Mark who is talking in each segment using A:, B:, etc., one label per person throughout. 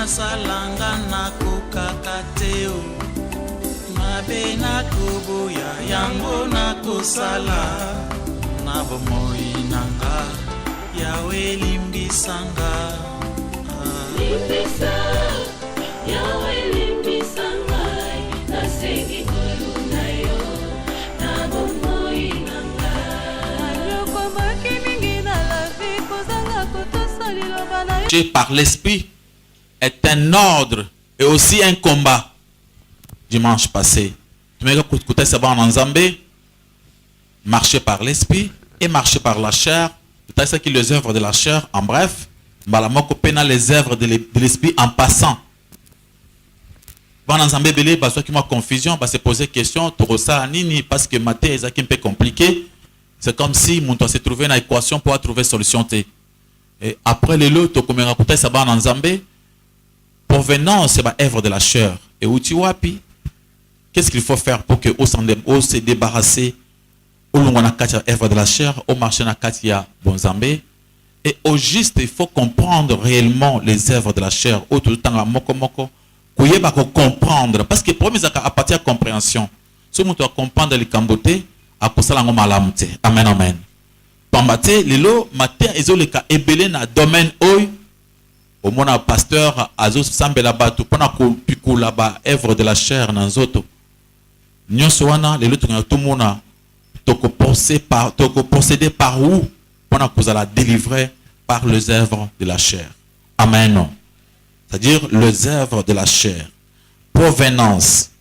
A: salanga na kokakateo mabe na koboya yango na kosala na bomoi nanga yawe limbisanga
B: limbisa yawe limbisanga nasengi koluna yo na bomoi nanga
C: yokomaki mingi na la vie kozanga kotosa liloba na
D: yo par l'esprit est un ordre et aussi un combat. Dimanche passé, tu m'as écouté ça en Nzambé, marcher par l'esprit et marcher par la chair. C'est ça qui les œuvres de la chair. En bref, balamoko pena les œuvres de l'esprit en passant. Bon Nzambé belé, bah soit qui m'a confusion, bah se poser question, tout ça nini parce que maté est un peu compliqué. C'est comme si mon doit se trouver une équation pour trouver solution T. Et après les lots, tu m'as écouté ça en Nzambé. Provenance, c'est l'œuvre de la chair. Et où tu wapi? Qu'est-ce qu'il faut faire pour que on se débarrasser au long de l'œuvre de la chair, au marché de Katia Bonzambé? Et au juste, il faut comprendre réellement les œuvres de la chair. Au tout le temps, à moko moko, comprendre. Parce que le problème, c'est à partir de la compréhension. Si on doit comprendre les cambotés, à pour ça, malamte. Amen, amen. Pambate, les lots, matin, ils ont les cas ébélés dans le domaine oi. Au moins, pasteur, azo sambela batu, pona kupiku là-bas, œuvre de la chair, dans autres. Nous sommes les autres, tout le monde, toko possédé par où, pona que vous allez délivrer par les œuvres de la chair. Amen. C'est-à-dire les œuvres de la chair. Provenance.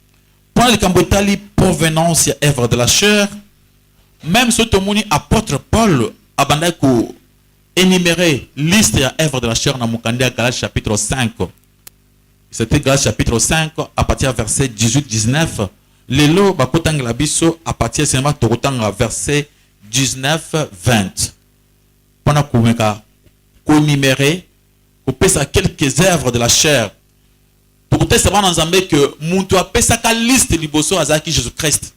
D: Pour le Cambotali, provenance, et œuvre de la chair. Même ce que apôtre Paul, abandako énumérer liste et œuvre de la chair dans Mukandé à Galates chapitre 5. C'était Galates chapitre 5 à partir du verset 18-19. Les lots bakotang la biso à partir seulement de verset 19-20. Pendant qu'on énumérer, qu'on pèse à quelques œuvres de la chair. Pour que savoir dans Zambé que Muntu a pèse à liste liboso azaki Jésus-Christ.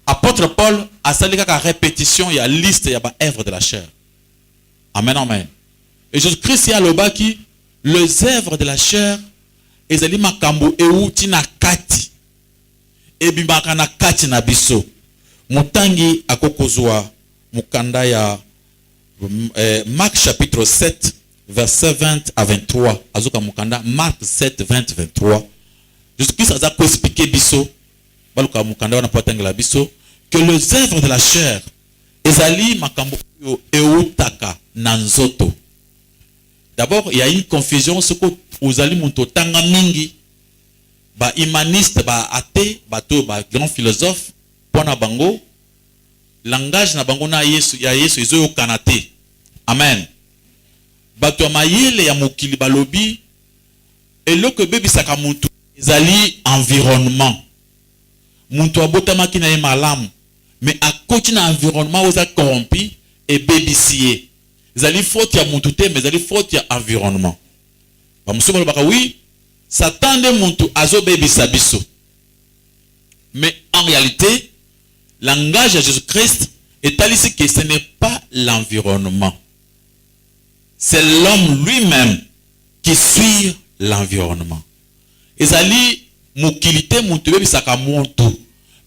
D: Apôtre Paul a sali la répétition il y a liste il y a œuvre de la chair. Amen, amen. Et Jésus-Christ, il y a le bas qui, les œuvres de la chair, et zali makambo e uti na kati. Et bimbaka na kati na biso. Mutangi akokozwa mukanda ya Marc chapitre 7, verset 20 à 23. Azuka mukanda, Marc 7, 20, 23. Jésus-Christ a expliqué biso, baluka mukanda wana potangi la biso, que les œuvres de la chair, ezali makambo e utaka. Nanzoto. D'abord, il y a une confusion ce que vous allez monter tanga mingi ba humaniste ba athée ba to ba grand philosophe pona bango langage na bango na Yesu ya Yesu ezo kanate. Amen. Ba to mayele ya mokili balobi eloko bebi saka muntu ezali environnement. Muntu abotama ki na ye malamu mais à côté na environnement oza corrompu et bébisier. Zali faute ya muntu te mais zali faute ya environnement. Ba musuba baka oui, Satan de muntu azo bebisa biso. Mais en réalité, langage de Jésus-Christ est ici que ce n'est pas l'environnement. C'est l'homme lui-même qui suit l'environnement. Ezali mukilité muntu bebisa ka muntu.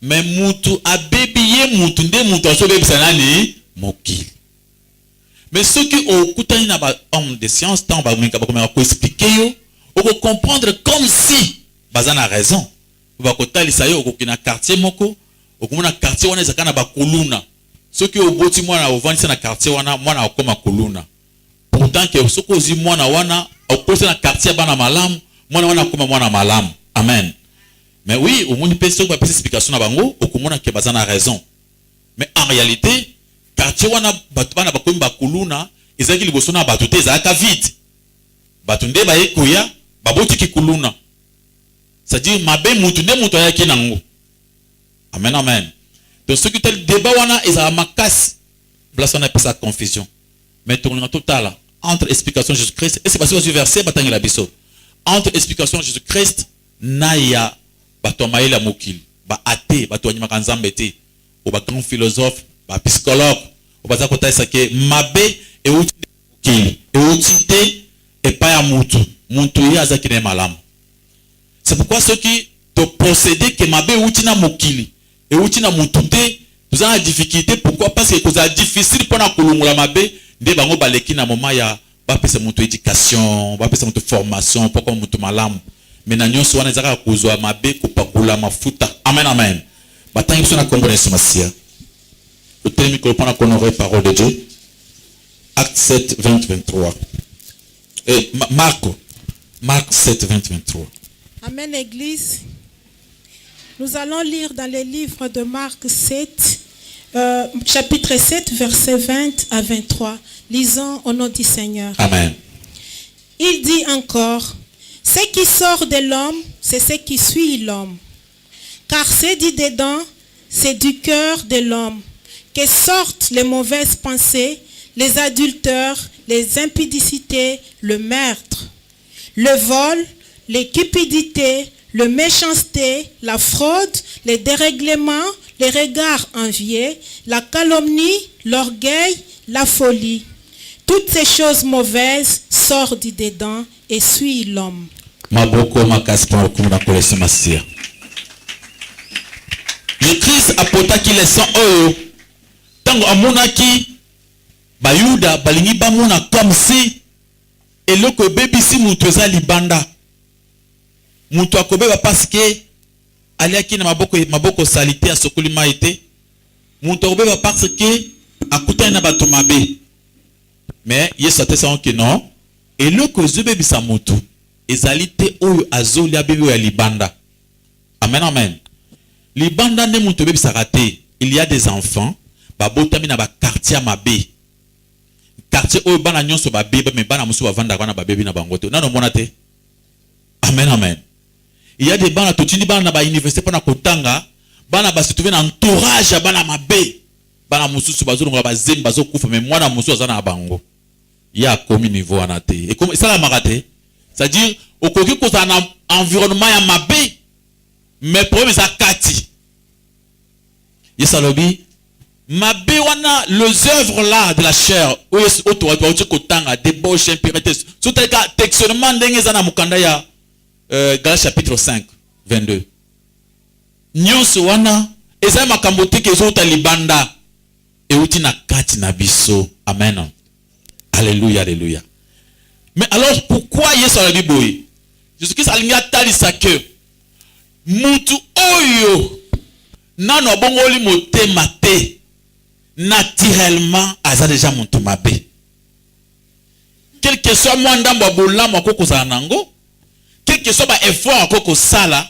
D: Mais muntu abebiye muntu nde muntu azo bebisa nani mokili. Mais ceux qui ont écouté un homme de science, tant va expliquer, on va comprendre comme si bazana raison. On va côté lisayo au kina quartier moko, au kuna quartier wana zakana ba koluna. Ceux qui ont boti mwana au vendre na quartier wana mwana akoma koluna. Pourtant que ceux qui ont mwana wana au côté na quartier bana malam, mwana wana akoma mwana malam. Amen. Mais oui, au monde peut se faire explication na bango, au kumona que bazana raison. Mais en réalité quartier wana batu bana bakomi bakuluna ezaki liboso na batu te ezaka vide batu nde bayekoya baboti ki kuluna c'est-à-dire mabe mutu nde mutu ayaki nango. Amen, amen. Donc ce qui est le débat wana ezala makasi place on a pas sa confusion mais tourner total entre explication de Jésus-Christ et c'est parce que ce verset batangi la biso entre explication de Jésus-Christ na ya batu maïla mokili ba athée batu anyima kanzambe te ou ba grand philosophe ba psychologue ou ba zakota sake mabe e uti kili e uti te e pa ya mutu muntu boya azaki na malamu. C'est pourquoi ceux qui te posséder que mabe uti na mokili et uti na mutute, nous avons difficulté. Pourquoi? Parce que c'est difficile pour na kulungula mabe nde bango baleki na moment ya ba pesa mutu éducation, ba pesa mutu formation, pourquoi mutu malamu. Mais na nyonso wana ezaka kozwa mabe kopakula mafuta. Amen amen. Batangi biso na kombo na Yesu Masia. Le thème que l'on a honoré parole de Dieu. Acte 7, 20, 23. Et Marc 7, 20, 23.
E: Amen, Église. Nous allons lire dans le livre de Marc 7, chapitre 7, versets 20 à 23. Lisons au nom du Seigneur.
D: Amen.
E: Il dit encore, ce qui sort de l'homme, c'est ce qui suit l'homme. Car c'est dit dedans, c'est du cœur de l'homme que sortent les mauvaises pensées, les adultères, les impudicités, le meurtre, le vol, les cupidités, le méchanceté, la fraude, les dérèglements, les regards envieux, la calomnie, l'orgueil, la folie. Toutes ces choses mauvaises sortent du dedans et suivent l'homme.
D: Le Christ apotaki les sang oyo tango amonaki bayuda balingi bamona comme si eloko ebebisi mutu eza libanda. Mutu akobeba parce que aliaki na maboko salite asokoli mai te. Mutu akobeba parce que akutani na bato mabe. Mais Yesu atesaka que non, eloko ezobebisa mutu ezali te oyo azoli abebi oyo ya libanda. Amen amen. Libanda ne mutu ebebisaka te. Il y a des enfants babotami na ba quartier mabe. Quartier oyo bana nyonso babeba mais bana musu bavanda bana babebi na bango te. Nano mona te. Amen amen. Il y a des bana totindi bana na ba université pona kotanga, bana ba se trouver na entourage ya bana mabe. Bana mususu bazolonga bazemba bazokufa mais mwana musu azana na bango. Ya komi niveau wana te. Et comme ça la marate, c'est-à-dire au koki ko za na environnement ya mabe. Mais problème c'est kati. Yesalobi mabe wana les œuvres là de la chair oto kotanga débauche impureté tout le cas textuellement ndenge za na mukanda ya Galates chapitre 5 22 nyonso wana eza makambo te ke ezota libanda euti na kati na biso. Amen. Alléluia alléluia. Mais alors pourquoi Yesalobi boy Jésus-Christ alingi atalisa que mutu oyo nano bongoli motema te naturellement aza déjà mutu mabe. Quel que soit moi ndambo abolamu akoko za nango, quel que soit ba effort akoko sala,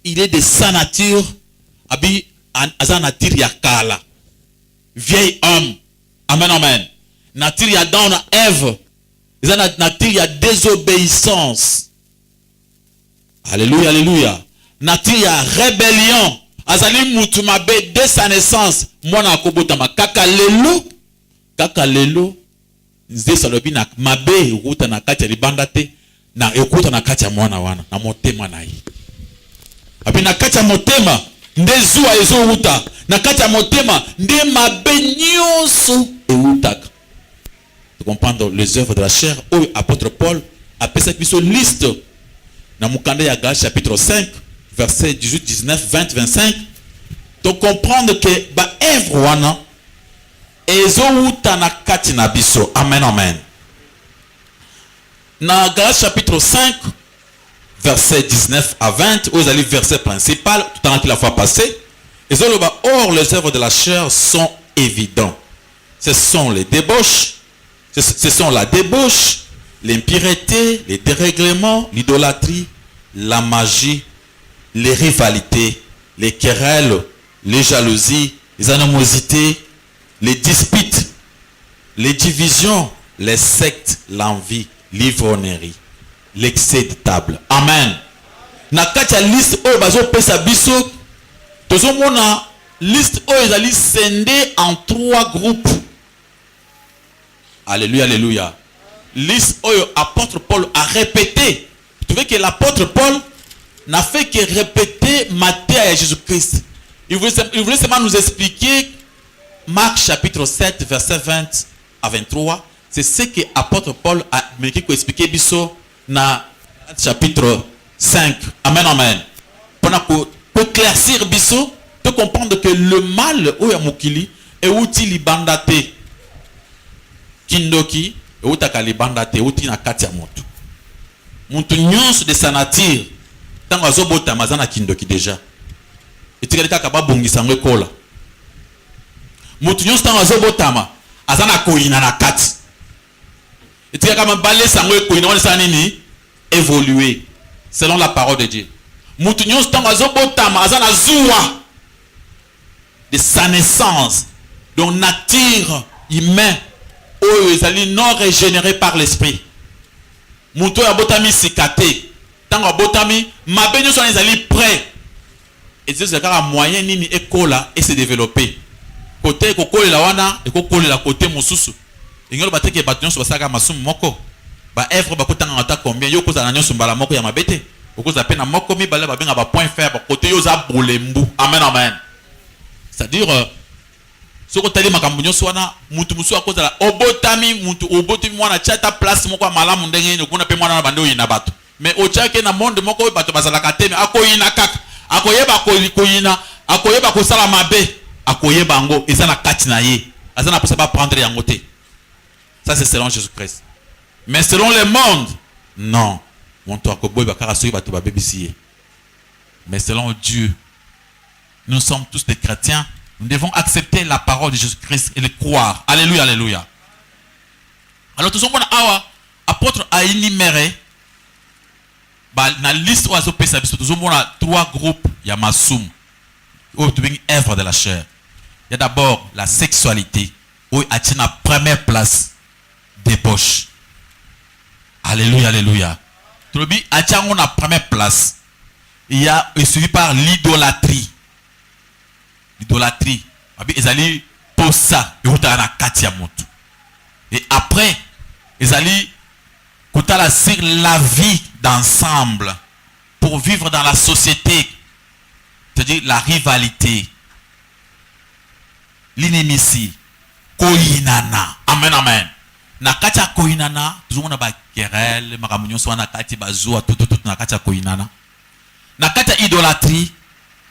D: il est de sa nature abi aza nature ya kala. Vieil homme. Amen amen. Nature ya Adam na Ève. Aza nature ya désobéissance. Alléluia alléluia. Nature ya rébellion. Azali mutu mabe dès sa naissance. Mwana akobotama kaka lelo nze salobi na mabe ukuta na kati ya libanda te na ekuta na kati ya mwana wana na motema na ye. Abi na kati ya motema nde zuwa ezo uta na kati ya motema nde mabe nyonso eutaka. Tu comprends les œuvres de la chair où apôtre Paul appelle cette mission liste na mukanda ya Galates chapitre 5 verset 18 19 20 25. Donc comprendre que ba œuvre wana ezo uta na kati na biso. Amen amen. Na Galates chapitre 5 verset 19 à 20 où allez verset principal tout en la fois passée. Or les œuvres de la chair sont évidents. Ce sont les débauches, ce sont la débauche, l'impureté, les dérèglements, l'idolâtrie, la magie, les rivalités, les querelles, les jalousies, les animosités, les disputes, les divisions, les sectes, l'envie, l'ivrognerie, l'excès de table. Amen. Na kati ya liste oyo bazo pesa biso tozomona liste oyo ezali scindée en 3 groupes. Alléluia alléluia. Liste oyo apôtre Paul a répété. Vous trouvez que l'apôtre Paul n'a fait que répéter Matthieu et Jésus-Christ. Il voulait seulement nous expliquer Marc chapitre 7 verset 20 à 23. C'est ce que l'apôtre Paul a expliqué biso na chapitre 5. Amen, amen. Pour éclaircir biso, de comprendre que le mal ou yamukili est outil libandate. Kindoki est outil libandate, outil na katia moto. Muntu nyonso de sa nature, tango azobota mazana kindoki déjà. Et tu regardes kaka bongisa ngwe kola. Muntu nyonso tango azobotama, azana koina na kati. Et tu regardes kama balé sangwe koina wana sa nini évoluer selon la parole de Dieu. Mutu nyonso tango azobotama azana zuwa de sa naissance, donc nature humaine oyo ezali non régénéré par l'esprit. Mutu oyo abotami sikate tango abotami mabe nyonso wana ezali prêt. Et Dieu c'est kaka moyen nini ekola et se développer. Côté ekokolela wana ekokolela côté mosusu. Ingelo bateke bato nyonso basaka masumu moko. Ba œuvre ba kotanga ata combien yo kozana nyonso mbala moko ya mabete. Okoza pena moko mibale ba benga ba point faible côté yo za bolembu. Amen amen. C'est-à-dire ce que tali makambo nyonso wana mutu musu akozala obotami mutu obotami mwana chata place moko malamu ndenge ni kuna pe mwana na bando yina bato. Mais ochake na monde moko bato bazala kateme akoyina kaka. Akoyeba koyina, akoyeba kosala mabe, akoyeba ngo ezana kati na ye. Azana pour ça pas prendre yango te. Ça c'est selon Jésus-Christ. Mais selon le monde, non. Mais selon Dieu, nous sommes tous des chrétiens. Nous devons accepter la parole de Jésus-Christ et le croire. Alléluia, alléluia. Alors, tout ce monde apôtre a énuméré dans la liste où il y a 3 groupes. Il y a Massoum, où il y a œuvre de la chair. Il y a d'abord la sexualité, où il y a la première place débauche. Alléluia, alléluia. Trobi attiango na première place. Il y a suivi par l'idolâtrie. L'idolâtrie. Ezali posa yota na katia moto. Et après ezali kutala sur la vie d'ensemble pour vivre dans la société. C'est-à-dire la rivalité, l'inimitié, koinana. Amen, amen. Na katia koinana, toujours na ba querelle, makamunyo so na katia bazua tout na katia koinana. Na katia idolâtrie,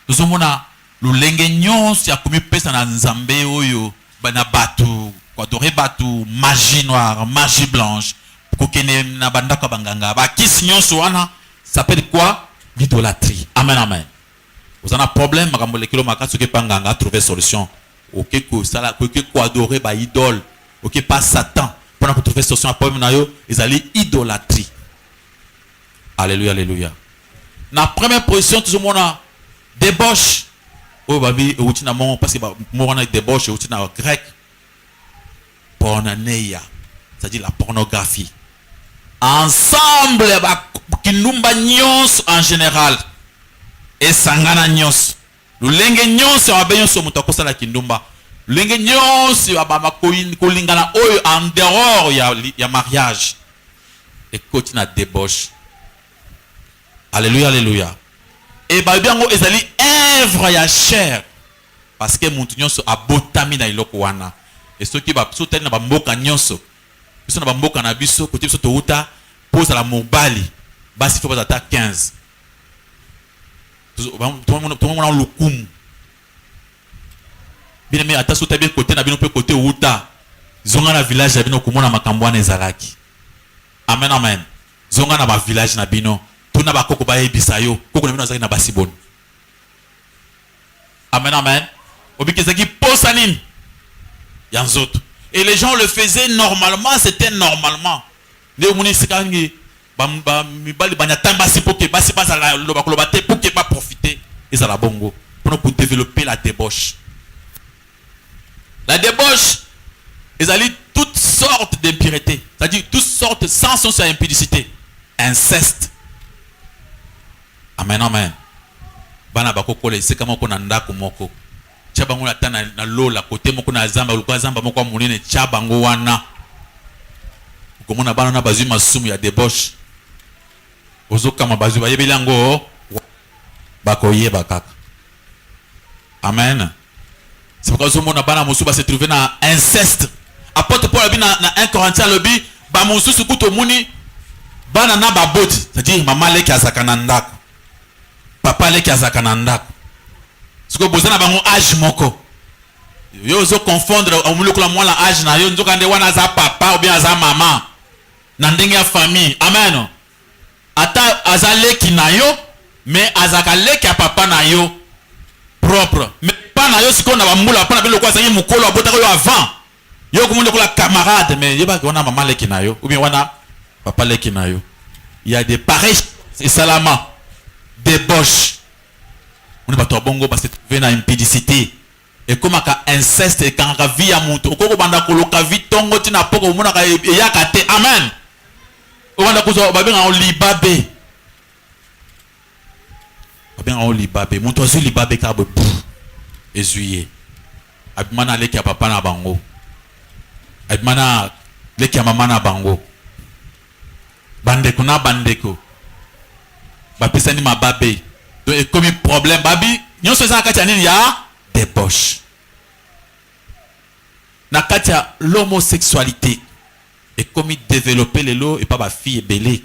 D: toujours mona lulenge nyonso ya komi pesa na nzambe oyo bana batu, kwa dore batu, magie noire, magie blanche, kokene na banda kwa banganga, ba kisi nyonso wana, ça s'appelle quoi? L'idolâtrie. Amen, amen. Vous avez un problème, makambo lekelo makatsu ke panganga trouver solution. OK ko sala ko ke ko adorer ba idole, OK pas Satan. Pendant que trouver solution à problème na yo, ils allaient idolâtrie. Alléluia, alléluia. Na première position tout le monde a débauche. Oh babi outina mon parce que moi on a débauche outina grec. Porneia, c'est-à-dire la pornographie. Ensemble ba kinumba nyons en général. Et sangana nyons. Lulenge nyons ya babenyo muto kosala kindumba. Lenge nyons ya ba kolingana oyo en dehors ya mariage. Et continue à débauche. Alléluia, alléluia. Et ba biango ezali œuvre ya chair parce que mutu nyonso abotami na iloko wana. Et ceux qui ba soutena ba mboka nyonso. Biso na ba mboka na biso côté biso to uta pose la mobali. Basi faut pas ata 15. Tout le monde a le koum. Bien mais ata soute bien côté na bien côté uta. Zonga na village na bino komona makambo na ezalaki. Amen amen. Zonga na ba village na bino. Tuna ba koko ba yebisa yo. Koko na bino azaki na basibon. Amen amen. Obikezaki posanine. Yanzoto. Et les gens le faisaient normalement, c'était normalement. Ne moni sekangi ba mibali banya tamba sipoke basi pas la lo bakoloba te pour que pas profiter et ça la bongo pour développer la débauche. La débauche, ils allaient toutes sortes d'impuretés, c'est-à-dire toutes sortes sans sens à impudicité, inceste. Amen amen. Bana bakoko le sekama ko nanda ko moko. Chabango la tana na lola côté moko na zamba ulukwa zamba moko munene chabango wana. Komona bana na bazui masumu ya débauche. Ozoka mabazu ba yebelango bakoye bakaka. Amen. C'est pourquoi Zomona bana musuba se trouver na inceste. Apôtre Paul a dit dans 1 Corinthiens le bi ba mususu kuto muni bana na baboti, c'est-à-dire maman leki azaka na ndako, papa leki azaka na ndako. Siko bozana bango âge moko. Yo zo confondre omuluko la mwana âge na yo nzoka nde wana za papa ou bien za maman. Na ndenge ya famille. Amen. Ata azaleki na yo, mais azaka leki ya papa na yo propre. Mais pas na yo siko na bamula pa na biloko azangi mukolo abotaka yo avant. Yo ko muloko la camarade, mais yeba ko wana maman leki na yo ou bien wana papa leki na yo. Il y a des pareils et salama débauche. On est pas bongo parce que tu viens à impudicité. Et comme à inceste et quand la vie a monté, au cours banda koloka vie tongo tina poko mona ka yakate. Amen. Au banda kuzo babé en libabé. Babé en libabé. Mon toisu libabé kabo pou. Ezuye. Abimana leki ya papa na bango. Abimana leki ya mama na bango. Bandeko na bandeko. Bapesani mababe. Donc comme un problème babi, nous sommes en Katia ya débauche. Na Katia l'homosexualité et comme il développer les lots et pas ma fille belé.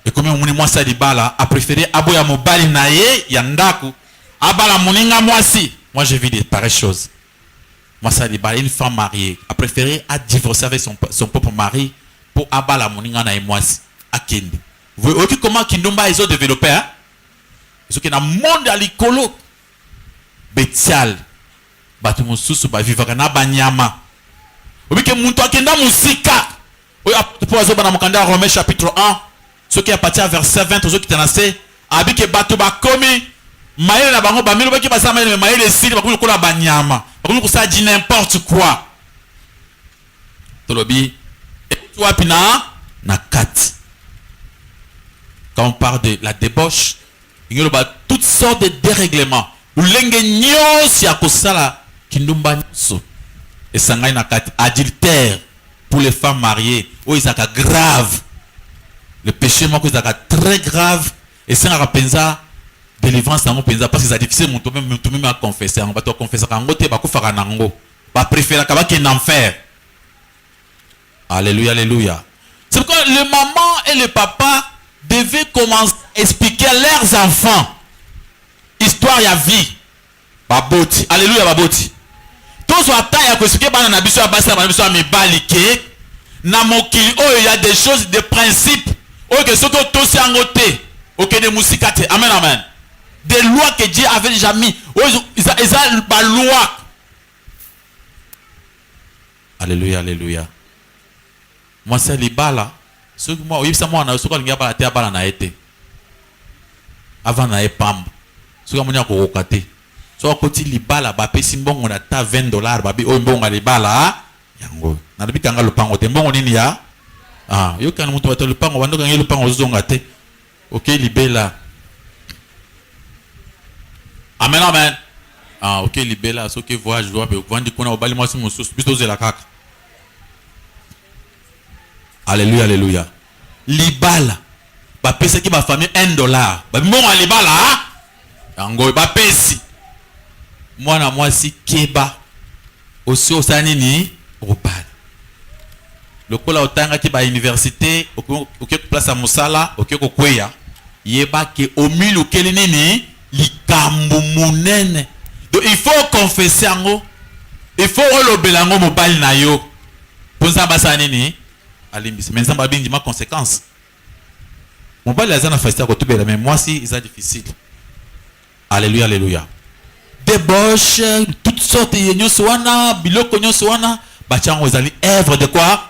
D: Et comme on moi ça di bala a préféré aboya mobali naye yandaku abala moninga moi si. Moi j'ai vu des pareilles choses. Moi ça di bala une femme mariée a préféré à divorcer avec son propre mari pour abala moninga naye moi si à Kendi. Vous voyez comment Kindumba ils ont développé, hein? Ils ont un monde à l'écolo. Betial. Batu mususu ba vivre na banyama. Vous voyez que muntu akenda musika. Oui, pour azoba na mukanda Romains chapitre 1, ce qui est parti à verset 20, ceux qui tenassé, abike batu ba komi maïle na bango ba milo ba ki ba sama mais maïle sili ba komi ko la banyama. Ba komi ko ça dit n'importe quoi. Tolobi et toi pina na kat. Quand on parle de la débauche, il y a toutes sortes de dérèglements. Et ça a un adultère pour les femmes mariées. Oh, ils ont grave. Le péché, moi, ils ont très grave. Et ça a pensa délivrance dans mon pensa parce que c'est difficile même à confesser. On va te confesser quand on va te faire un ango. Va préférer qu'un enfer. Alléluia, alléluia. C'est pourquoi le maman et le papa devaient commencer à expliquer à leurs enfants histoire ya vie baboti. Alléluia baboti. Tous ata ya expliquer bana na biso ya basi na biso ya mibali ke na mokili oyo il y a des choses des principes oyo que soto tosi yango te ok de musika te. Amen amen. Des lois que Dieu avait déjà mis oyo ils ont ba loi. Alléluia alléluia. Moi c'est libala. Ce que moi, oui, ça moi, on a ce qu'on a balaté à balanaïté. Avant na epam. Ce qu'on a kokate. So côté libala ba pesi mbongo on a ta $20 babi o mbongo libala yango. Na bibi kanga lupango te mbongo nini ya? Ah, yo kan mutu bato lupango bando kanga lupango zonga te. OK libela. Amen amen. Ah, OK libela so que voyage doit be vandi kona obali moi si mususu biso zela kaka. Alléluia, alléluia. Libala. Ba pesa ki ba famille $1. Ba mbongo libala. Yango ba pesi. Mwana mwasi keba. Osi osani ni robal. Lokola otanga ki ba université, oké place à musala, oké ko kweya. Yeba ke omilu keli nini likambo munene. Donc il faut confesser ngo. Il faut relobela ngo mobali na yo. Ponza basa nini? Mais ça m'a bien dit ma conséquence. Mon père les a fait à côté mais moi si c'est difficile. Alléluia alléluia. Débauche toutes sortes de nyoswana biloko nyoswana bachango ezali œuvre de quoi?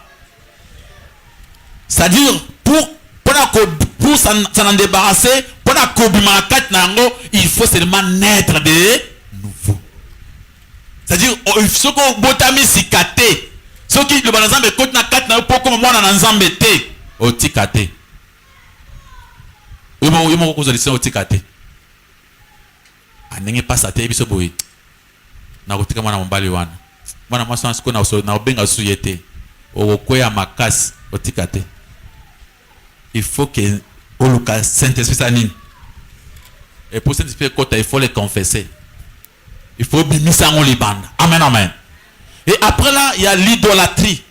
D: C'est-à-dire pour ça n'en débarrasser pour la kobima kat nango il faut seulement naître de nouveau. C'est-à-dire il faut que botami sikate. Ce qui le banazambe côte na kat na po comme moi na nzambe te otikate. Yo ko zali se otikate. Anenge pasa te biso boy. Na kotika mwana mbali wana. Mwana maso nsko na so na obenga suyete. Okweya makasi otikate. Il faut que oluka Saint-Esprit sanine. Et pour Saint-Esprit côté il faut les confesser. Il faut bimisa en libanda. Amen amen. Et après là, il y a l'idolâtrie.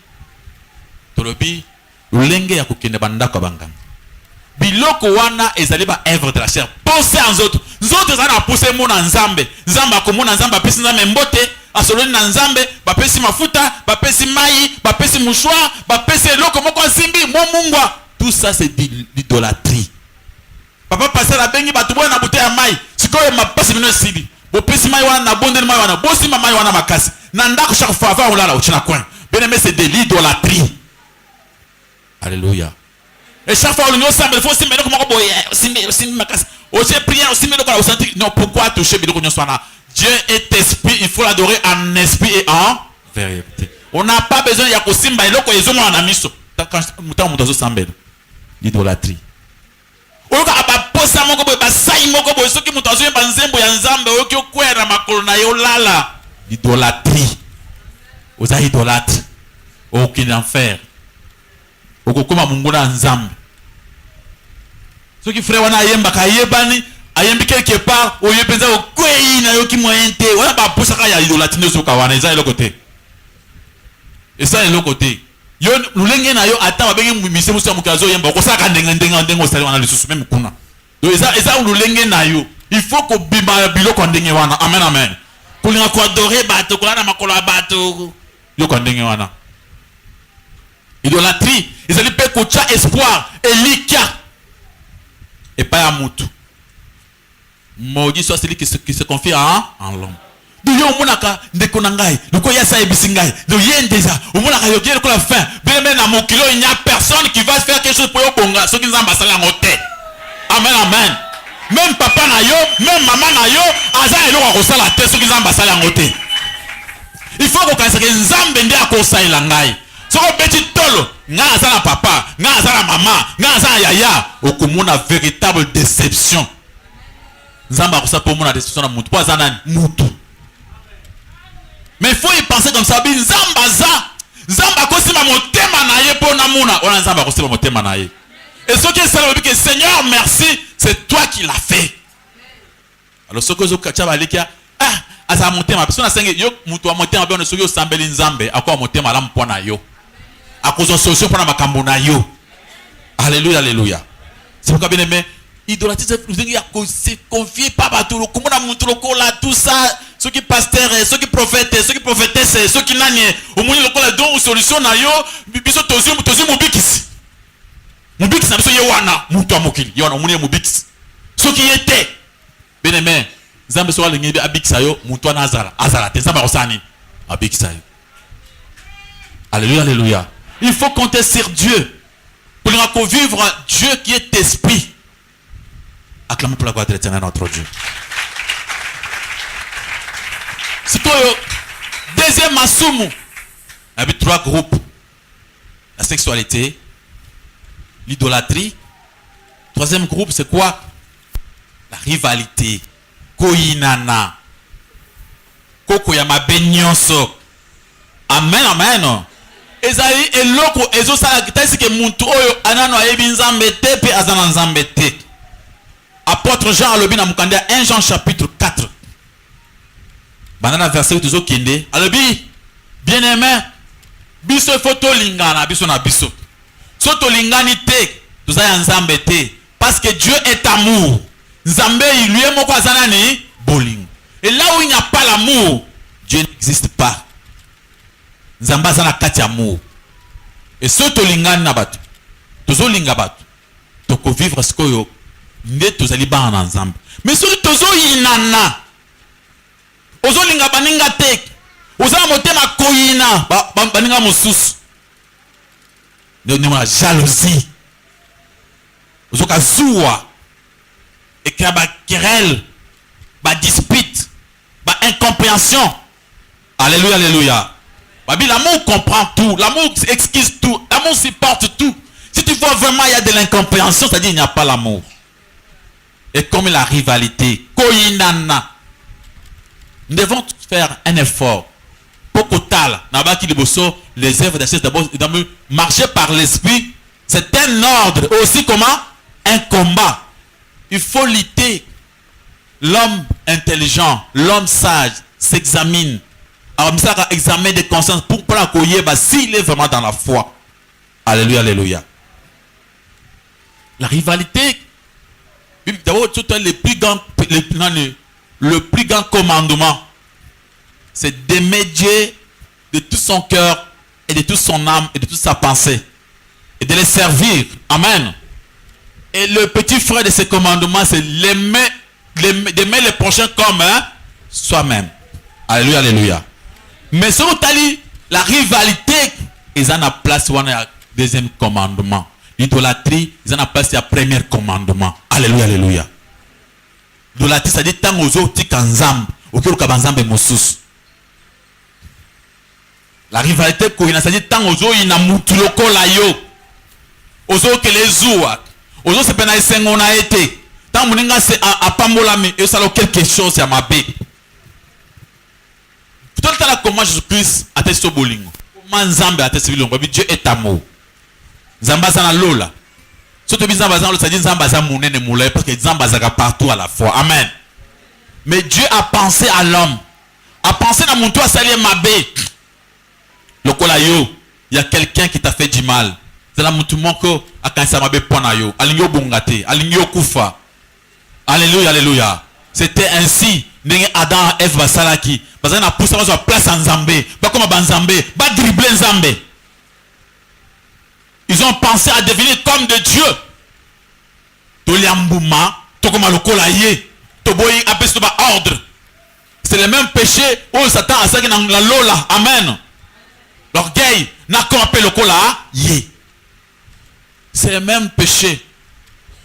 D: tolobi lolenge ya kokende bandako banganga biloko wana ezali ba œuvre de la chair. Pensez en autres. Nzoto ezali na pousse mona nzambe. Nzambe akomona nzambe apesi nzambe mbote, asoloni na nzambe, bapesi mafuta, bapesi mai, bapesi mouchoir, bapesi eloko moko asimbi mongwa. Tout ça c'est l'idolâtrie. Papa passer la bengi batu boya na bouteille ya mai. Sikoyo mapasi bino sidi. Bopesi mai wana na bondeli mai wana. Bosima mai wana makasi. Na ndako chaque fois avant olala ochina coin. Bien-aimé, c'est de l'idolâtrie. Alléluia. Et chaque fois, il faut aussi mettre comme non, pourquoi toucher Dieu est esprit, il faut l'adorer en esprit et en vérité. On n'a pas besoin de Simba et l'autre, ils ont un ami. L'idolâtrie. L'idolâtrie. Vous êtes idolâtre. Aucun enfer. Okokoma munguna nzambe. Soki frère wana ayemba kayebani, ayembi quelque part, oyepenza okwei na yoki moyente, wana ba posaka ya idolâtrie nzo kawana eza eloko te. Eza eloko te. Yo lulenge na yo ata babenge mise musu ya mukazo yemba okosaka ndenga osali wana lisusu même kuna. Do eza lulenge na yo. Il faut ko bimba biloko ndenge wana. Amen amen. Kulinga ko adorer bato kolana makolo ya bato. Yo ko ndenge wana. Idolâtrie, ils allaient payer kocha espoir et likia et pas à moutou. Maudit soit celui qui se confie en l'homme. Du yo monaka ndekonangai, loko yasa ebisingai, do yendeza, o monaka yo kier ko la fin. Bien même na mokilo il n'y a personne qui va faire quelque chose pour yo bonga, ceux qui nzamba sala ngote. Amen amen. Même papa na yo, même maman na yo, aza eloko ko sala te ceux qui nzamba sala ngote. Il faut ko kanisa ke nzambe ndi akosaila ngai. Soko petit tolo, nga azala papa, nga azala maman, nga azala yaya, okomona véritable déception. Nzamba kosa pour mona déception na mutu, pas zana mutu. Mais il faut y penser comme ça, bin nzamba za, nzamba kosima motema na ye po na muna, ona nzamba kosima motema na ye. Et ce qui est ça, que Seigneur merci, c'est toi qui l'as fait. Alors ce que zo kachaba likia, asa motema, parce qu'on a senge yo mutu wa motema bien soki yo sambeli nzambe, akwa motema la mpona yo. À cause de solution pour la macambona yo. Alléluia, alléluia. C'est pourquoi bien aimé, idolâtrie, il y a se confier pas partout. Comment on a montré là, tout ça, ceux qui pasteurs, ceux qui prophètes, ceux qui prophétesses, ceux qui n'ont au moins le col don ou solution na yo, biso tozi mobikis. Mobikis na biso yewana, mutu amokili, yewana muni mobikis. Ceux qui étaient, bien aimé, zambe soa lengi abikisa yo, mutu na azala, te zamba osani, abikisa yo. Alléluia, alléluia. Il faut compter sur Dieu. Pour vivre Dieu qui est esprit. Acclamons pour la gloire de l'Éternel notre Dieu. C'est toi, deuxième masumu. Il y a 3 groupes. La sexualité, l'idolâtrie. 3e groupe, c'est quoi? La rivalité. Koinana. Koko yama benyonso. Amen, amen. Ezali eloko ezo sala kitasi ke muntu oyo anano ayebi nzambe te pe azana nzambe te. Apôtre Jean alobi na mukanda 1 Jean chapitre 4. Banana verset tuzo kende alobi bien-aimé biso photo lingana biso na biso. Soto lingani te tozaya nzambe te parce que Dieu est amour. Nzambe lui moko azana ni bolingo. Et là où il n'y a pas l'amour, Dieu n'existe pas. Nzamba zana kati amour. Et ce tolingani na batu. Tozo linga batu. Toko vivre skoyo. Nde tozali ba na nzambe. Mais soki tozo inana. Ozo linga baninga tek. Ozo motema koyina baninga mosusu. Ne ma jalousie. Ozo kazuwa. Et qu'il y a ba querelle, ba dispute, ba incompréhension. Alléluia, alléluia. L'amour comprend tout, l'amour excuse tout, l'amour supporte tout. Si tu vois vraiment il y a de l'incompréhension, c'est-à-dire il n'y a pas l'amour. Et comme la rivalité, koinana, nous devons faire un effort. Pokotal, nabaki liboso, les œuvres d'assiette d'abord, marcher par l'esprit, c'est un ordre. Aussi comment? Un combat. Il faut lutter. L'homme intelligent, l'homme sage s'examine. Alors, ça examen de conscience pour la s'il est vraiment dans la foi. Alléluia, alléluia. La rivalité, d'abord, le plus grand commandement, c'est d'aimer Dieu de tout son cœur et de toute son âme et de toute sa pensée. Et de les servir. Amen. Et le petit frère de ce commandement, c'est d'aimer les prochains comme soi-même. Alléluia, alléluia. Mais si vous avez la rivalité, ils ont la place où on a deuxième commandement. L'idolâtrie, ils ont la place du premier commandement. Alléluia, alléluia. L'idolâtrie, ça dit tant aux autres qu'ensemble, auquel qu'ensemble est moussous. La rivalité, ça dit tant aux autres, il y a moutuloko la yo. Aux autres que les ouas. Aux autres, c'est pas on a été. Tant moninga c'est à pambolami, et ça a quelque chose à ma bé. Tout le temps, comment Jésus-Christ a testé au bolingo. Comment Nzambe a testé au bolingo. Dieu est amour. Nzamba zana lola. Surtout Nzamba zana lola, ça dit Nzamba zana mounene moulay, parce que Nzamba zana partout à la fois. Amen. Mais Dieu a pensé à l'homme. A pensé à mon toit, ça y est ma bé. Le kolayo, il y a quelqu'un qui t'a fait du mal. C'est là mon que a quand ça m'a bé ponayo. Aligno bongate, aligno kufa. Alléluia, alléluia. C'était ainsi. Adam et Ève basalaki. Parce qu'on a poussé à place en Zambé. Pas comme en Zambé. Pas dribbler en Zambé. Ils ont pensé à devenir comme de Dieu. Toliambouma. Tokoma lokolaye. Toboyi apes toba ordre. C'est le même péché où Satan a ça qui est dans la lola. Amen. L'orgueil n'a qu'un appel lokola. Yé. C'est le même péché.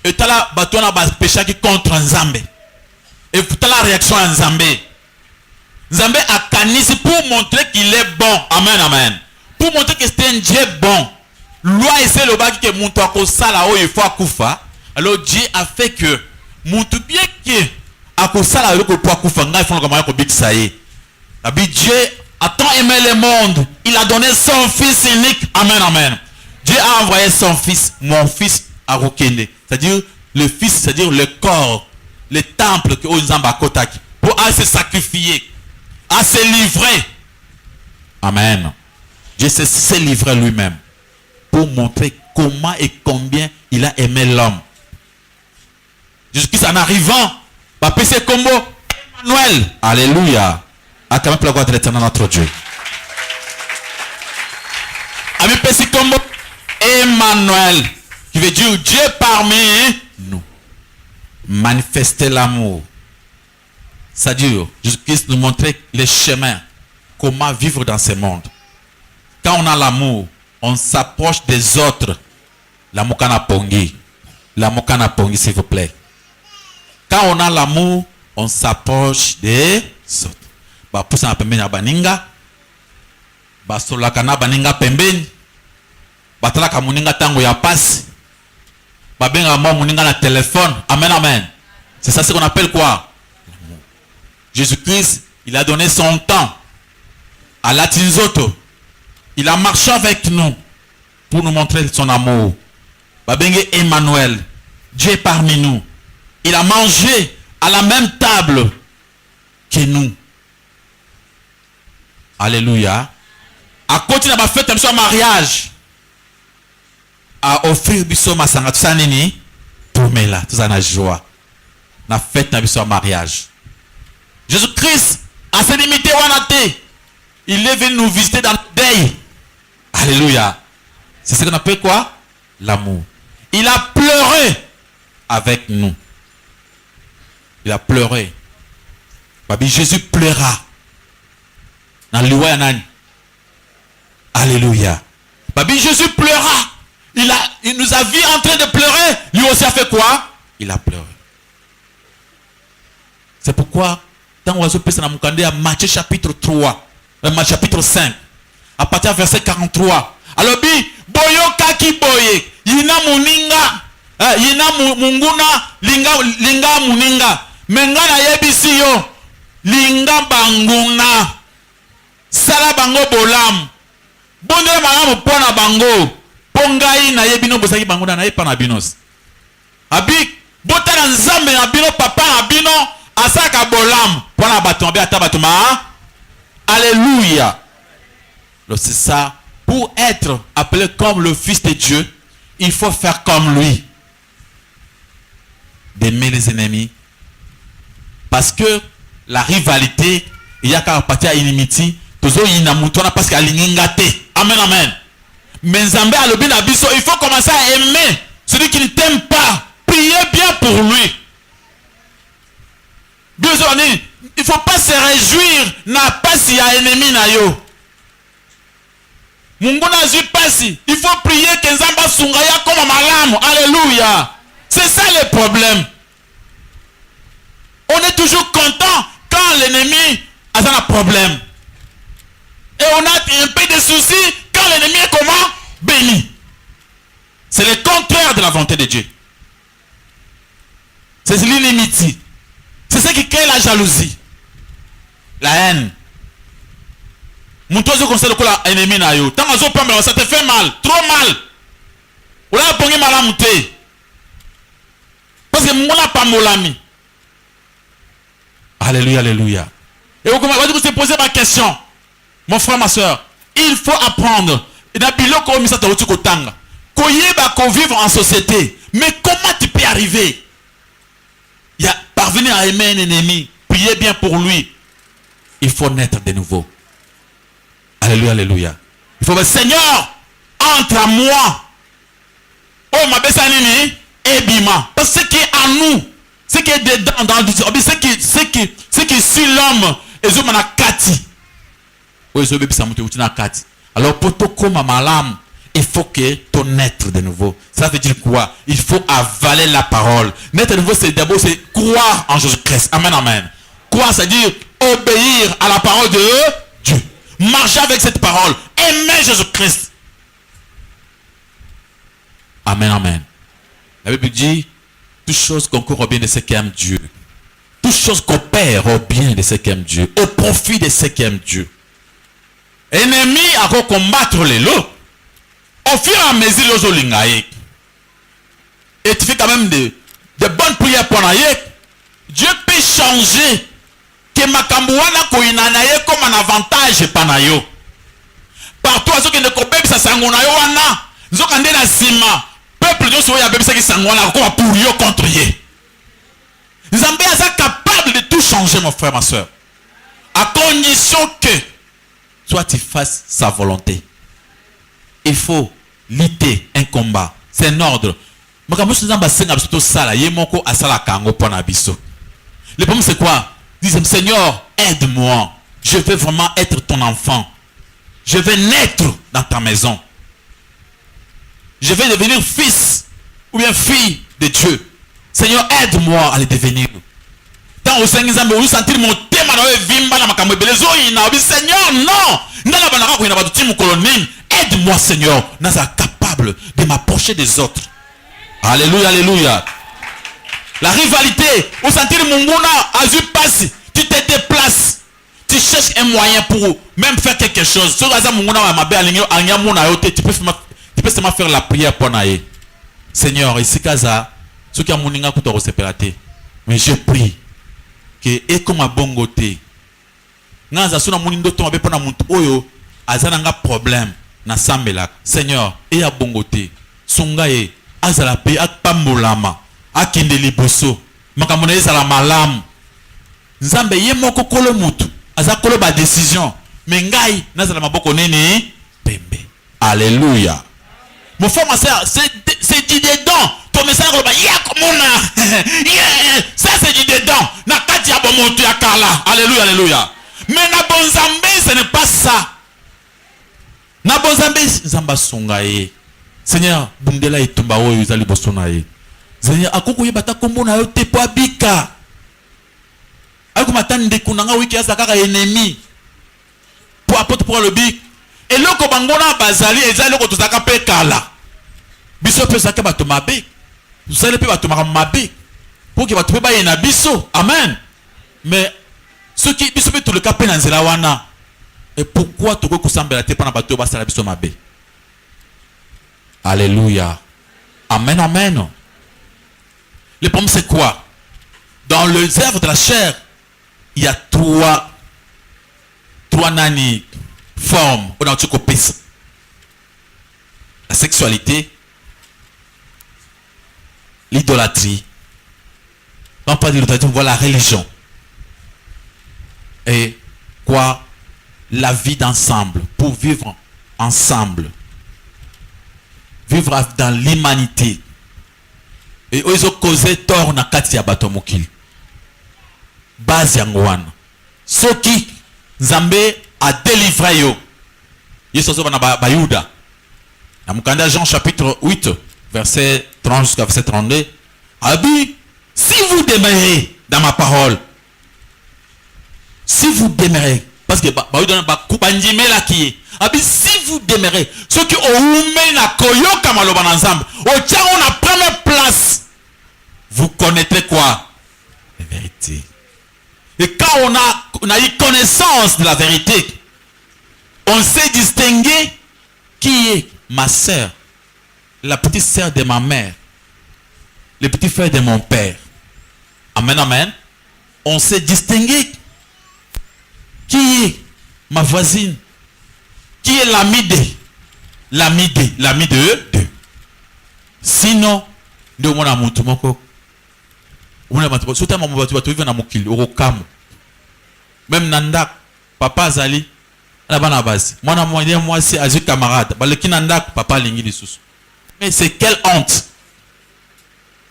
D: Et tu as là, tu as un péché qui contre Nzambé. Et tu as la réaction à Nzambé. Nzambé a canissé pour montrer qu'il est bon. Amen, amen. Pour montrer que c'est un Dieu bon. Loi et c'est le bas qui est monté à Kosala, il faut à Koufa. Alors Dieu a fait que, montre bien que, à Kosala, il faut à Koufa, il faut que Big Saïe. Dieu a tant aimé le monde, il a donné son fils unique. Amen, amen. Dieu a envoyé son fils, mon fils, à Rokende. C'est-à-dire le fils, c'est-à-dire le corps, le temple que Nzamba Kotaki, pour se sacrifier, à se livrer. Amen. Dieu s'est livré lui-même pour montrer comment et combien il a aimé l'homme. Jusqu'à en arrivant, c'est comme Emmanuel. Alléluia. Acclamez la gloire de l'Éternel notre Dieu. Ami c'est comme Emmanuel, qui veut dire Dieu parmi nous. Manifester l'amour. C'est-à-dire, Jésus-Christ nous montrait les chemins, comment vivre dans ce monde. Quand on a l'amour, on s'approche des autres. L'amour kana pongi. L'amour kana pongi, s'il vous plaît. Quand on a l'amour, on s'approche des autres. Ba poussa na pembeni ya baninga. Ba solaka na baninga pembeni. Ba talaka muninga tango ya passe. Ba benga mo muninga na téléphone. Amen, amen. C'est ça ce qu'on appelle quoi? Jésus-Christ, il a donné son temps à l'Atinzoto. Il a marché avec nous pour nous montrer son amour. Ba benga Emmanuel, Dieu est parmi nous. Il a mangé à la même table que nous. Alléluia. À côté de ma fête, un mariage. À offrir biso masanga tout ça nini pour mela tout ça na joie. Na fête na biso mariage. Jésus-Christ a se limité wanate. Il est venu nous visiter dans le deuil. Alléluia. C'est ce qu'on appelle quoi? L'amour. Il a pleuré avec nous. Il a pleuré. Babi Jésus pleura. Dans le nani. Alléluia. Babi Jésus pleura. Il nous a vu en train de pleurer. Lui aussi a fait quoi? Il a pleuré. C'est pourquoi, dans Matthieu chapitre 3, Matthieu chapitre 5, à partir du verset 43, alors, boyo kaki boye, yina muninga, yina munguna, linga muninga, menga na yebisi yo, linga banguna, sala bango bolam, bonde malamu pona bango, pongai na yebino bosaki banguna na yepa na binos. Abi, botala nzambe na bino papa na bino, asaka bolam, pona batombe ata batoma. Alléluia. C'est ça pour être appelé comme le Fils de Dieu, il faut faire comme lui. D'aimer les ennemis. Parce que la rivalité, il y a qu'à partir à inimitié, toujours il y a parce qu'il y a amen, amen. Mais Nzambe a le bien abisso, il faut commencer à aimer celui qui ne t'aime pas. Priez bien pour lui. Il ne faut pas se réjouir n'a pas s'il y a ennemi na yo. Mungona ju pasi, il faut prier que Nzamba sungaya comme malamu. Alléluia. C'est ça le problème. On est toujours content quand l'ennemi a un problème. Et on a un peu de soucis quand l'ennemi est comment? Béni. C'est le contraire de la volonté de Dieu. C'est l'inimitié. C'est ce qui crée la jalousie. La haine. Mon toit, je conseille le ennemi na yo. Tant que ça te fait mal. Trop mal. On a pogné mal à monter. Parce que mon n'a pas molami. Alléluia, alléluia. Et vous allez vous poser ma question. Mon frère, ma soeur. Il faut apprendre. Il y a bilo ko misata otu ko tanga. Ko yeba ko vivre en société. Mais comment tu peux arriver? Il y a parvenir à aimer un ennemi. Priez bien pour lui. Il faut naître de nouveau. Alléluia, alléluia. Il faut dire, Seigneur, entre à moi. Oh, ma bessanini, et bima. Parce que ce qui est en nous, ce qui est dedans, dans le ce qui suit l'homme, et je m'en a kati. Oui, je vais kati. Alors, pour tout comme malam, il faut que ton naître de nouveau. Ça veut dire quoi? Il faut avaler la parole. Naître de nouveau, c'est d'abord croire en Jésus-Christ. Amen, amen. Croire, c'est-à-dire obéir à la parole de Dieu. Marcher avec cette parole. Aimer Jésus-Christ. Amen, amen. La Bible dit, toutes choses concourent au bien de ceux qui aiment Dieu. Toutes choses coopèrent au bien de ceux qui aiment Dieu. Au profit de ceux qui aiment Dieu. Ennemi à combattre les lots. Au fur et à mesure, et tu fais quand même de bonnes prières pour naïe. Dieu peut changer que Makambouana koinanaye comme un avantage panayo. Partout à ceux qui ne connaissent pas sangonayo wana, zokande na sima, peuple de soya bébé qui sangona comme pour yo contre yé. Nzambe est capable de tout changer, mon frère, ma soeur, à condition que soit tu fasses sa volonté. Il faut lutter un combat. C'est un ordre. Le problème c'est quoi? Disons, Seigneur, aide-moi. Je veux vraiment être ton enfant. Je veux naître dans ta maison. Je veux devenir fils ou bien fille de Dieu. Seigneur, aide-moi à le devenir. Tant au Seigneur, vous sentir mon thème Seigneur, non. Aide-moi, Seigneur, Naza capable de m'approcher des autres. Alléluia, alléluia. La rivalité, au sentir mon mouna, azu passe, tu te déplaces, tu cherches un moyen pour même faire quelque chose. Tu peux seulement faire la prière pour naïe. Seigneur, ici Kaza, ce qui a mon inga pour te mais je prie que et comme à bon côté, Naza suna munindo tombe pour na muntu oyo, azananga problème na sambela. Seigneur, et à bon côté, sungaye, azala pe akpambolama. Akinde liboso makamona ezala malamu Nzambe ye moko kolo mutu aza kolo ba décision mais ngai nazala maboko nini pembe. Alléluia. Mon frère ma sœur, c'est dit dedans ton message ba yakomona ça c'est dit dedans na kati ya bomoto ya kala. Alléluia, alléluia. Mais na bonzambe ce n'est pas ça. Na bonzambe Nzamba songaye Seigneur bundela etumba oyo ezali bosonaye. Seigneur, akoko yebata kombo na yo te po abika. Ako matande kunanga wiki asa kaka ennemi. Po apôtre pour le bic. Et loko bangona bazali ezali loko tozaka pe kala. Biso pe saka bato mabe. Usale pe bato mabe. Pour que bato pe ba yena biso. Amen. Mais ce qui biso pe tout le cas pe na nzela wana. Et pourquoi toko kusambela te pana bato basala biso mabe? Alléluia. Amen, amen. Le problème c'est quoi? Dans les œuvres de la chair, il y a trois nani formes. l'homosexualité, l'idolâtrie. Quand on parle d'idolâtrie, on voit la religion. Et quoi? La vie d'ensemble, pour vivre ensemble. Vivre dans l'humanité. Et ils ont causé tort na kati ya bato mokili. Base yango wana. Soki Nzambe a délivré yo. Yesu azoba na Bayuda. Na mukanda Jean chapitre 8 verset 30 jusqu'à verset 32. Abi, si vous demeurez dans ma parole, si vous demeurez, parce que Bayuda ba kubandime la ki. Abi, si vous demeurez, ceux qui ont oume na koyoka maloba na Nzambe, au tient on a première place. Vous connaîtrez quoi? La vérité. Et quand on a eu connaissance de la vérité, on sait distinguer qui est ma sœur, la petite sœur de ma mère, le petit frère de mon père. Amen, amen. On sait distinguer qui est ma voisine, qui est l'ami de deux. Sinon, nous avons un mot. Même Nandak, papa Zali, moi c'est Azu camarade. Papa Lingi. Mais c'est quelle honte!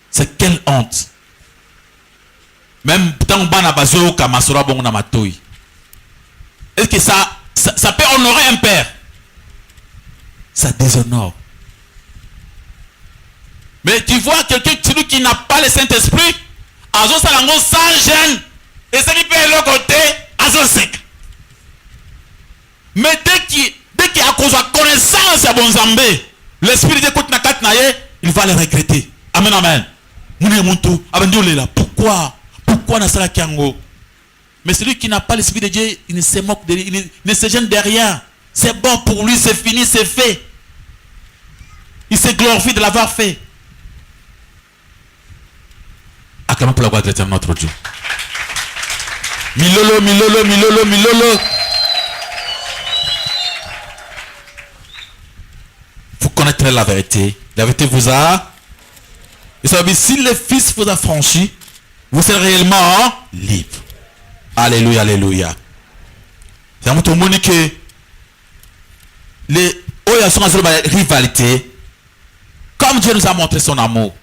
D: C'est quelle honte! Même tant bana bazo kamasura bon na matoi. Est-ce que ça peut honorer un père? Ça déshonore. Mais tu vois quelqu'un qui n'a pas le Saint-Esprit, azo salango sans gêne, et ça qui peut le côté, azo sec. Mais dès qu'il a connaissance à bon Zambé, l'esprit de Dieu il va le regretter. Amen, amen. Pourquoi n'a pas kiango? Mais celui qui n'a pas l'esprit de Dieu, il ne se moque de lui, il ne se gêne de rien. C'est bon pour lui, c'est fini, c'est fait. Il se glorifie de l'avoir fait. Acclamons pour la gloire de l'Éternel notre Dieu. Milolo, milolo, milolo, milolo. Vous connaîtrez la vérité. La vérité vous a. Et ça veut dire, si le Fils vous a franchi, vous serez réellement libre. Alléluia, alléluia. C'est un peu que les rivalité, comme Dieu nous a montré son amour,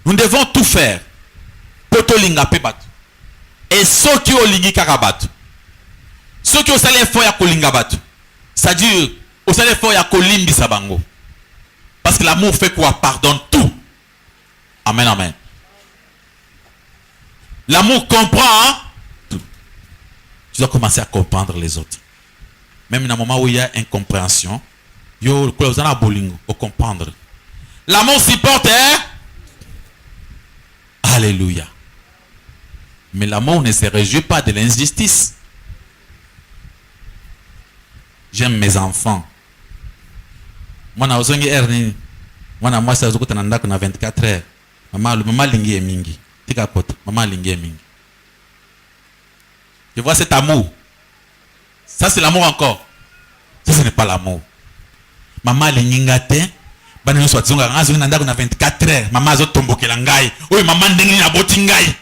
D: nous devons tout faire pour te linga pebat. Et ceux qui ont lingi karabat, ceux qui ont salé fort ya kolinga bat, c'est-à-dire au salé fort ya kolimbi sabango. Parce que l'amour fait quoi? Pardonne tout. Amen, amen. L'amour comprend tout. Tu dois commencer à comprendre les autres. Même dans un moment où il y a incompréhension, vous allez comprendre. L'amour supporte. Alléluia. Mais l'amour ne se réjouit pas de l'injustice. J'aime mes enfants. Moi, je suis erni. Moi, je suis 24 heures. Maman lingi est mingi. Maman lingi est mingi. Tu vois cet amour. Ça, c'est l'amour encore. Ça, ce n'est pas l'amour. Maman lingi ngate. Bana soit zonga ngazo na 24 heures. Maman zo tombokela ngai. Oyo maman ndengi na boti ngai.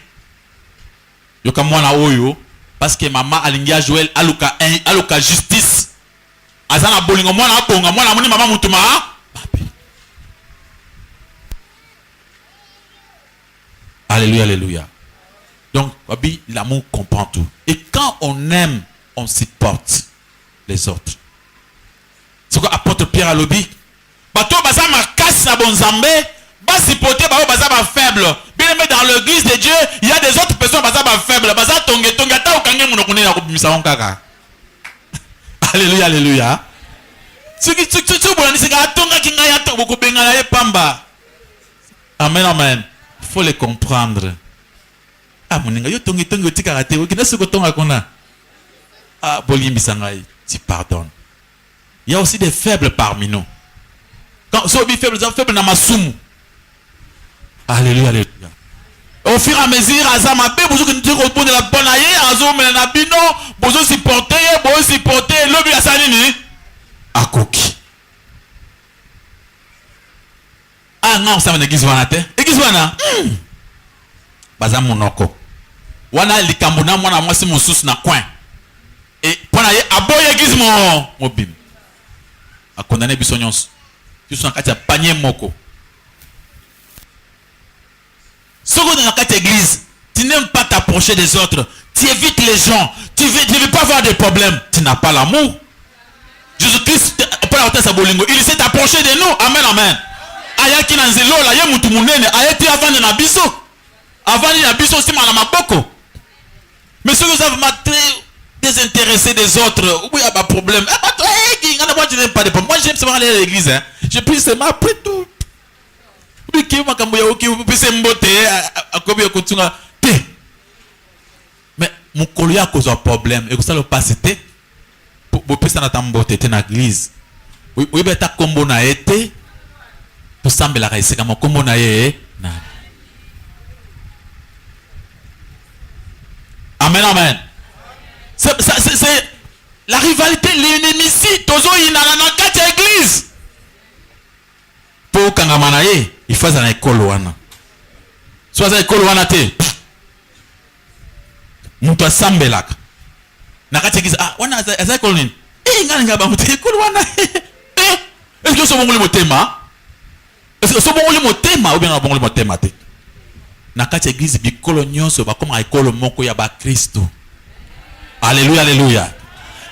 D: Yo ka mwana oyo parce que maman alingi a jouer aluka justice. Azana bolingo mwana akonga mwana moni maman mutuma. Alléluia, alléluia. Donc, l'amour comprend tout. Et quand on aime, on supporte les autres. C'est quoi apôtre Pierre à l'obi? Bato baza ma casse na bonzambe, ba supporter ba baza ba faible. Bien aimé dans l'église de Dieu, il y a des autres personnes baza ba faible, baza tonge ta okange muno kunena ko bimisa on kaka. Alléluia, alléluia. Tu bon ni sika tonga kinga ya to boko bengala ye pamba. Amen, amen. Il faut les comprendre. Ah, mon yo tongi tika raté. Okina soko tonga kona. Ah, bolimbi sangai, tu pardonnes. Il y a aussi des faibles parmi nous. Quand ceux qui sont faibles dans ma soum. Alléluia, alléluia. Au fur et à mesure, Azama bé, vous qui nous répondez la bonne aïe, Azo Melanabino, vous supportez, l'objet à Salini, à Koki. Ah non, ça va église wana te. Église wana. Baza monoko. Wana likambona mwana mwasi mosusu na coin. Et pona ye aboye église mobim. A condamner biso nyonso. Biso na kati ya panier moko. Soko dans la église, tu n'aimes pas t'approcher des autres, tu évites les gens, tu veux pas avoir de problèmes, tu n'as pas l'amour. Jésus-Christ, il s'est approché de nous. Amen, amen. Ayaki na nzelo la ye mutu munene, ayeti avant na biso. Avant na biso aussi na maboko. Mais ceux qui sont très désintéressés des autres, oui, il y a pas de problème. Moi, je n'aime pas de problème. Moi, j'aime seulement aller à l'église. Hein. Je prie seulement après tout. Mais mon collègue a causé un problème. Et ça le passe pour personne à t'emboter dans l'église. Oui, mais ta combo na été. Pour sembler la raison comme combo na été. Amen, amen. C'est la rivalité, l'inimitié. Tozo inana kati église. Pour kangamanaye, il faut à l'école wana. Soit à l'école wana te. Mutu asambelaka. Na kati église, ah wana à l'école nini? Ngani ngaba mutu école wana. Est-ce que so bongoli motema? Est-ce que so bongoli motema ou bien na bongoli motema te? Na kati église bikolo nyonso ba koma école moko ya ba Kristo. Alléluia, alléluia.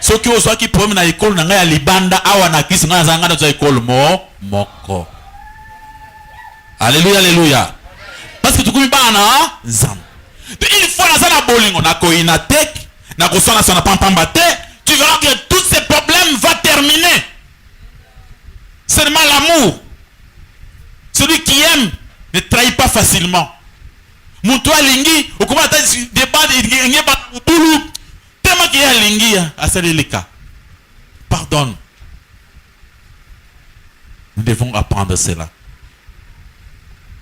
D: Ceux qui osent qui problème na école na ngai ya libanda awa na Kristo ngana zanga na école moko. Alléluia, alléluia. Parce que tu connais pas na nzam. Une fois na zana bolingo na ko inatek, na ko sona sona pampambate, tu verras que tous ces problèmes vont terminer. Seulement l'amour. Celui qui aime ne trahit pas facilement. Mutu alingi, okoma ta débat de ba tulu. Tellement qu'il y a lingi à Salélika. Pardonne. Nous devons apprendre cela.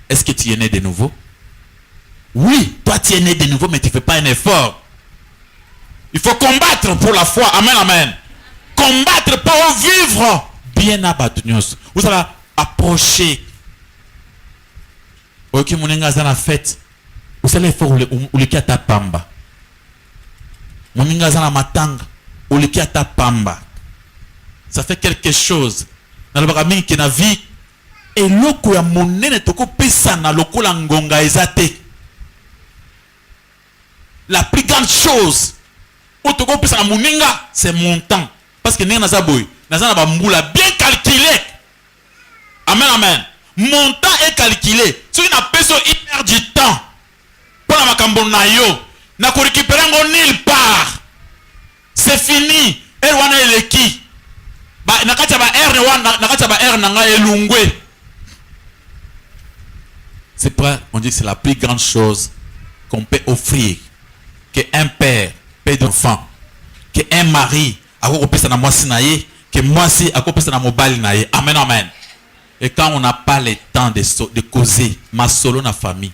D: Est-ce que tu es né de nouveau? Oui, toi tu es né de nouveau, mais tu ne fais pas un effort. Il faut combattre pour la foi. Amen, amen. Combattre pour vivre bien abattu. Vous allez approcher. Ok, mon enga zana fête. Vous allez faire ou le ta pamba. Mon enga zana matanga. Ou le ta pamba. Ça fait quelque chose. Dans le bagami qui na vie. Et loko ya monene toko pesa na loko la ngonga ezate. La plus grande chose au toko pesa na moninga c'est mon temps. Parce que nenga naza boy, naza na ba mbula bien calculé. Amen, amen. Mon temps est calculé. Si tu n'as pas une heure du temps pour la makambo na yo, na ko récupérer ngo nulle part. C'est fini. Et wana eleki. Ba nakata ba air wana nakata ba air nanga elungwe. C'est pourquoi on dit que c'est la plus grande chose qu'on peut offrir qu'un père d'enfant, qu'un mari a repensé dans moi sinaye, que moi si a repensé dans mon bal naye. Amen, amen. Et quand on n'a pas le temps de causer, ma solo na famille.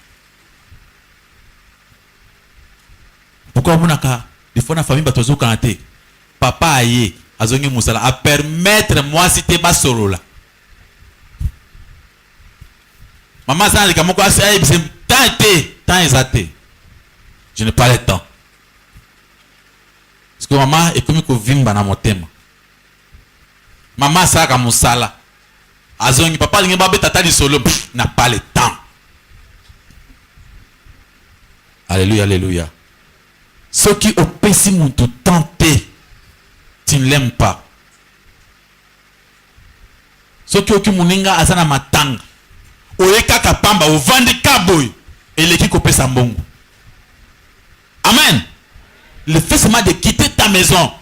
D: Pourquoi on a des fois na famille batozo kanté. Papa aye azongi musala a permettre moi si te ba solo là. Maman ça les gamoko c'est temps exacté. Je n'ai pas le temps. Parce que maman est comme que vimba na motema. Maman ça comme musala. Azongi papa lingi babe tata di solo n'a pas le temps. Alléluia, alléluia. Ceux qui au pessi mon tout tenté, tu ne l'aimes pas. Ceux qui au muninga azana matanga. Oeka kapamba o vandi kaboy et l'équipe copé sambongo. Amen. Le fait seulement de quitter ta maison,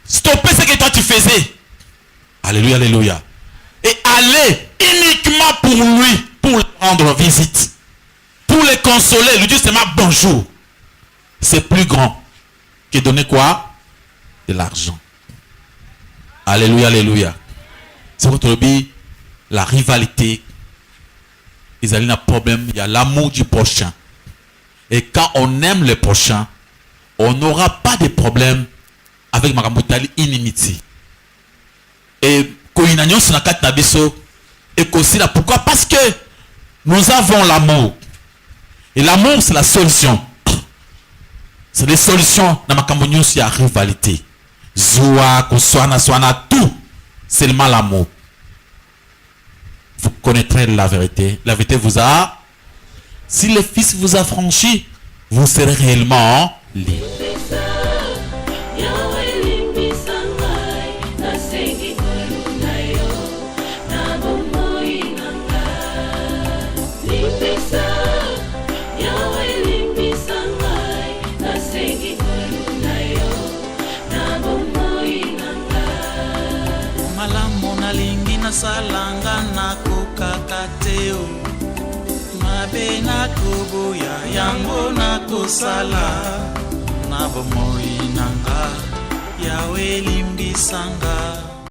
D: stopper ce que toi tu faisais. Alléluia, alléluia. Et aller uniquement pour lui, pour lui rendre visite, pour le consoler, lui dire seulement bonjour. C'est plus grand que donner quoi? De l'argent. Alléluia, alléluia. C'est votre vie, la rivalité. Ils ont un problème, il y a l'amour du prochain. Et quand on aime le prochain, on n'aura pas de problème avec Makamutali inimitié. Et quand il y a Et qu'aussi là, pourquoi? Parce que nous avons l'amour. Et l'amour, c'est la solution. C'est les solutions dans ma campagne, il y a rivalité. Zoua, Koswana, Swana, tout. Seulement l'amour. Vous connaîtrez la vérité. La vérité vous a. Si le Fils vous a franchi, vous serez réellement libre.
A: Salanga na kokakateo mabe na koboya yango na kosala na bomoi nanga yawe limbisanga